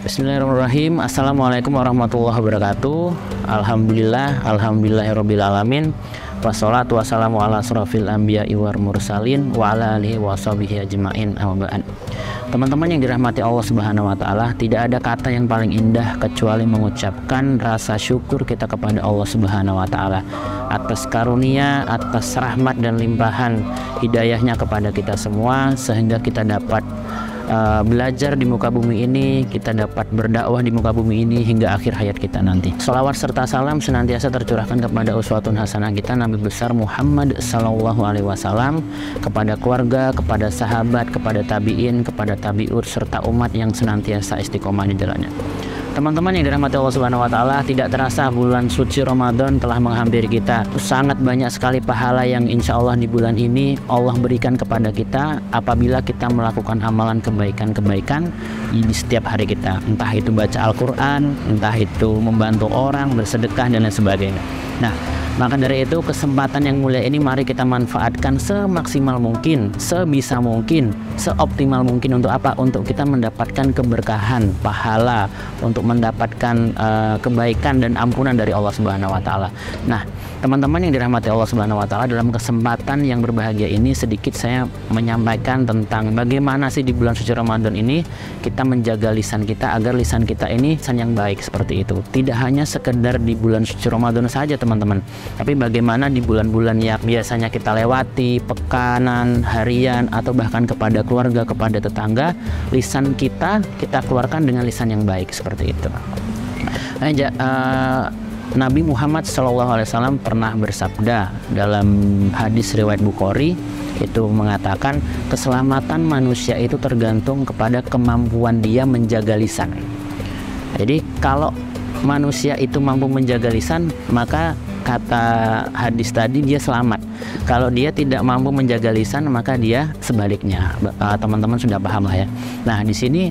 Bismillahirrahmanirrahim. Assalamualaikum warahmatullahi wabarakatuh. Alhamdulillahirabbil alamin. Wassalatu wassalamu ala asrofil anbiya'i wal mursalin wa ala alihi washabihi ajmain. Amma ba'd. Teman-teman yang dirahmati Allah Subhanahu wa taala, tidak ada kata yang paling indah kecuali mengucapkan rasa syukur kita kepada Allah Subhanahu wa taala atas karunia, atas rahmat dan limpahan hidayahnya kepada kita semua, sehingga kita dapat belajar di muka bumi ini, kita dapat berdakwah di muka bumi ini hingga akhir hayat kita nanti. Shalawat serta salam senantiasa tercurahkan kepada uswatun hasanah kita Nabi besar Muhammad Sallallahu Alaihi Wasallam, kepada keluarga, kepada sahabat, kepada tabiin, kepada tabiut, serta umat yang senantiasa istiqomah di jalannya. Teman-teman yang dirahmati Allah Subhanahu wa taala, tidak terasa bulan suci Ramadan telah menghampiri kita. Sangat banyak sekali pahala yang insya Allah di bulan ini Allah berikan kepada kita apabila kita melakukan amalan kebaikan-kebaikan di setiap hari kita. Entah itu baca Al-Quran, entah itu membantu orang, bersedekah dan lain sebagainya. Nah, maka dari itu kesempatan yang mulia ini mari kita manfaatkan semaksimal mungkin, sebisa mungkin, seoptimal mungkin. Untuk apa? Untuk kita mendapatkan keberkahan, pahala, untuk mendapatkan kebaikan dan ampunan dari Allah Subhanahu wa taala. Nah, teman-teman yang dirahmati Allah Subhanahu wa taala, dalam kesempatan yang berbahagia ini sedikit saya menyampaikan tentang bagaimana sih di bulan suci Ramadan ini kita menjaga lisan kita agar lisan kita ini lisan yang baik seperti itu. Tidak hanya sekedar di bulan suci Ramadan saja teman-teman, tapi bagaimana di bulan-bulan yang biasanya kita lewati, pekanan, harian, atau bahkan kepada keluarga, kepada tetangga, lisan kita keluarkan dengan lisan yang baik seperti itu. Nabi Muhammad SAW pernah bersabda dalam hadis riwayat Bukhari, itu mengatakan keselamatan manusia itu tergantung kepada kemampuan dia menjaga lisan. Jadi kalau manusia itu mampu menjaga lisan, maka kata hadis tadi dia selamat. Kalau dia tidak mampu menjaga lisan, maka dia sebaliknya. Teman-teman sudah paham lah ya. Nah, di sini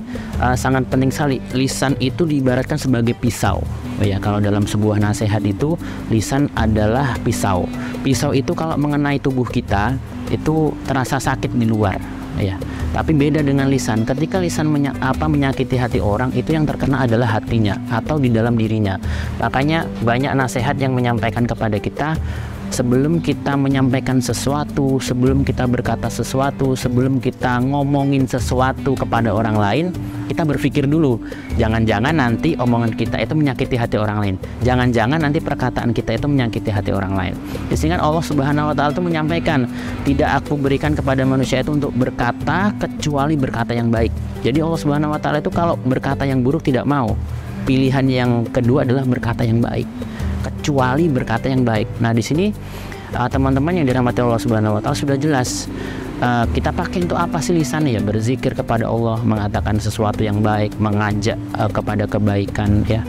sangat penting sekali. Lisan itu diibaratkan sebagai pisau. Ya, kalau dalam sebuah nasihat itu, lisan adalah pisau. Pisau itu kalau mengenai tubuh kita itu terasa sakit di luar. Ya, tapi beda dengan lisan. Ketika lisan menyakiti hati orang, itu yang terkena adalah hatinya atau di dalam dirinya. Makanya banyak nasihat yang menyampaikan kepada kita, sebelum kita menyampaikan sesuatu, sebelum kita berkata sesuatu, sebelum kita ngomongin sesuatu kepada orang lain, kita berpikir dulu, jangan-jangan nanti omongan kita itu menyakiti hati orang lain, jangan-jangan nanti perkataan kita itu menyakiti hati orang lain. Sehingga Allah Subhanahu wa taala itu menyampaikan, tidak aku berikan kepada manusia itu untuk berkata kecuali berkata yang baik. Jadi Allah Subhanahu wa taala itu kalau berkata yang buruk tidak mau. Pilihan yang kedua adalah berkata yang baik, kecuali berkata yang baik. Nah, di sini teman-teman yang dirahmati Allah Subhanahu wa taala sudah jelas. Kita pakai untuk apa sih lisan ya? Berzikir kepada Allah, mengatakan sesuatu yang baik, mengajak kepada kebaikan ya,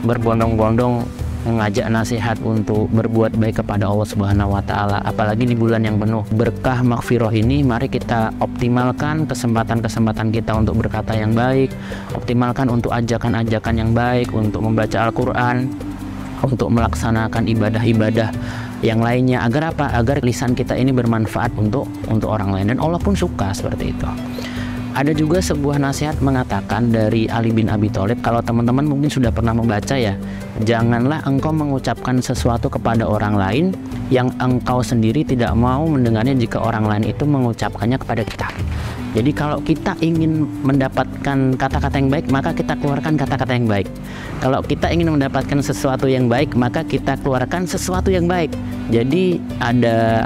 berbondong-bondong mengajak nasihat untuk berbuat baik kepada Allah Subhanahu wa taala. Apalagi di bulan yang penuh berkah maghfirah ini, mari kita optimalkan kesempatan-kesempatan kita untuk berkata yang baik, optimalkan untuk ajakan-ajakan yang baik, untuk membaca Al-Qur'an, untuk melaksanakan ibadah-ibadah yang lainnya. Agar apa? Agar lisan kita ini bermanfaat untuk orang lain, dan Allah pun suka seperti itu. Ada juga sebuah nasihat mengatakan dari Ali bin Abi Thalib, kalau teman-teman mungkin sudah pernah membaca ya, janganlah engkau mengucapkan sesuatu kepada orang lain yang engkau sendiri tidak mau mendengarnya jika orang lain itu mengucapkannya kepada kita. Jadi kalau kita ingin mendapatkan kata-kata yang baik, maka kita keluarkan kata-kata yang baik. Kalau kita ingin mendapatkan sesuatu yang baik, maka kita keluarkan sesuatu yang baik. Jadi ada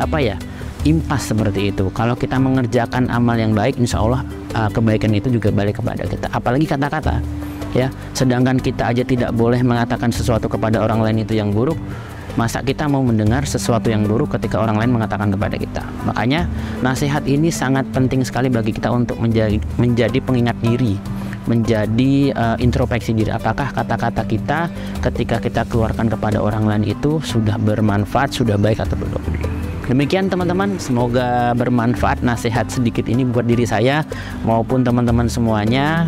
impas seperti itu. Kalau kita mengerjakan amal yang baik, insya Allah kebaikan itu juga balik kepada kita. Apalagi kata-kata ya. Sedangkan kita aja tidak boleh mengatakan sesuatu kepada orang lain itu yang buruk, masa kita mau mendengar sesuatu yang buruk ketika orang lain mengatakan kepada kita. Makanya nasihat ini sangat penting sekali bagi kita untuk menjadi pengingat diri, menjadi introspeksi diri. Apakah kata-kata kita ketika kita keluarkan kepada orang lain itu sudah bermanfaat, sudah baik atau belum. Demikian teman-teman, semoga bermanfaat nasihat sedikit ini buat diri saya maupun teman-teman semuanya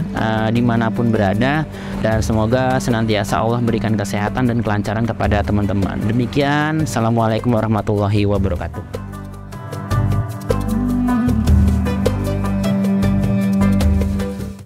dimanapun berada, dan semoga senantiasa Allah berikan kesehatan dan kelancaran kepada teman-teman. Demikian, Assalamualaikum warahmatullahi wabarakatuh.